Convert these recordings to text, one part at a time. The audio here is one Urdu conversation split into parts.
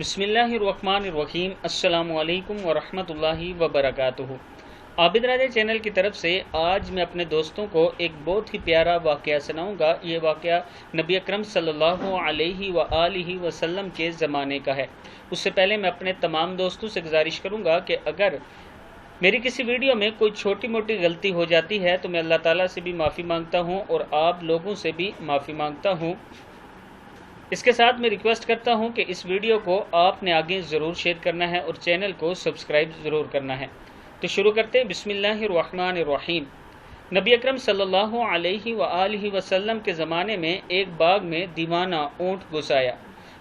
بسم اللہ الرحمن الرحیم۔ السلام علیکم ورحمۃ وبرکاتہ۔ عابد راجہ چینل کی طرف سے آج میں اپنے دوستوں کو ایک بہت ہی پیارا واقعہ سناؤں گا۔ یہ واقعہ نبی اکرم صلی اللہ علیہ وآلہ وسلم کے زمانے کا ہے۔ اس سے پہلے میں اپنے تمام دوستوں سے گزارش کروں گا کہ اگر میری کسی ویڈیو میں کوئی چھوٹی موٹی غلطی ہو جاتی ہے تو میں اللہ تعالیٰ سے بھی معافی مانگتا ہوں اور آپ لوگوں سے بھی معافی مانگتا ہوں۔ اس کے ساتھ میں ریکویسٹ کرتا ہوں کہ اس ویڈیو کو آپ نے آگے ضرور شیئر کرنا ہے اور چینل کو سبسکرائب ضرور کرنا ہے۔ تو شروع کرتے ہیں۔ بسم اللہ الرحمن الرحیم۔ نبی اکرم صلی اللہ علیہ وآلہ وسلم کے زمانے میں ایک باغ میں دیوانہ اونٹ گھس آیا۔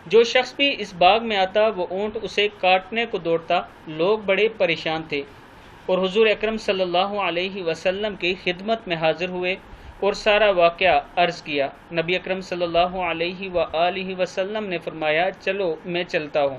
جو شخص بھی اس باغ میں آتا وہ اونٹ اسے کاٹنے کو دوڑتا۔ لوگ بڑے پریشان تھے اور حضور اکرم صلی اللہ علیہ وسلم کی خدمت میں حاضر ہوئے اور سارا واقعہ عرض کیا۔ نبی اکرم صلی اللہ علیہ وآلہ وسلم نے فرمایا چلو میں چلتا ہوں۔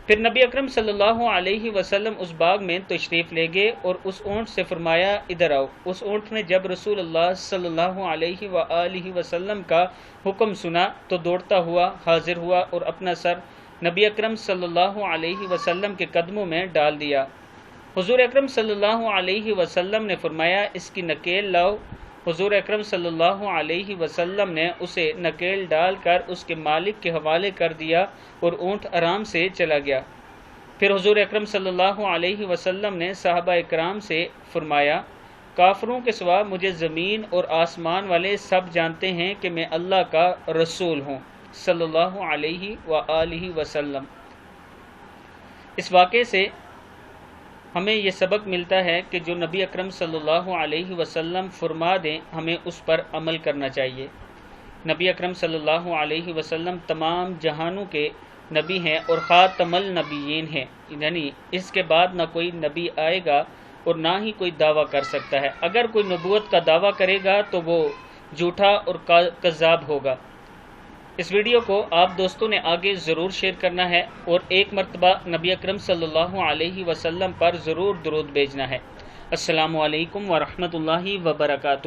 پھر نبی اکرم صلی اللہ علیہ وسلم اس باغ میں تشریف لے گئے اور اس اونٹ سے فرمایا ادھر آؤ۔ اس اونٹ نے جب رسول اللہ صلی اللہ علیہ وآلہ وسلم کا حکم سنا تو دوڑتا ہوا حاضر ہوا اور اپنا سر نبی اکرم صلی اللہ علیہ وسلم کے قدموں میں ڈال دیا۔ حضور اکرم صلی اللہ علیہ وسلم نے فرمایا اس کی نکیل لاؤ۔ حضور اکرم صلی اللہ علیہ وسلم نے اسے نکیل ڈال کر اس کے مالک کے حوالے کر دیا اور اونٹ آرام سے چلا گیا۔ پھر حضور اکرم صلی اللہ علیہ وسلم نے صحابہ اکرام سے فرمایا کافروں کے سوا مجھے زمین اور آسمان والے سب جانتے ہیں کہ میں اللہ کا رسول ہوں صلی اللہ علیہ وآلہ وسلم۔ اس واقعے سے ہمیں یہ سبق ملتا ہے کہ جو نبی اکرم صلی اللہ علیہ وسلم فرما دیں ہمیں اس پر عمل کرنا چاہیے۔ نبی اکرم صلی اللہ علیہ وسلم تمام جہانوں کے نبی ہیں اور خاتم النبیین ہیں، یعنی اس کے بعد نہ کوئی نبی آئے گا اور نہ ہی کوئی دعویٰ کر سکتا ہے۔ اگر کوئی نبوت کا دعویٰ کرے گا تو وہ جھوٹا اور کذاب ہوگا۔ اس ویڈیو کو آپ دوستوں نے آگے ضرور شیئر کرنا ہے اور ایک مرتبہ نبی اکرم صلی اللہ علیہ وسلم پر ضرور درود بھیجنا ہے۔ السلام علیکم ورحمۃ اللہ وبرکاتہ۔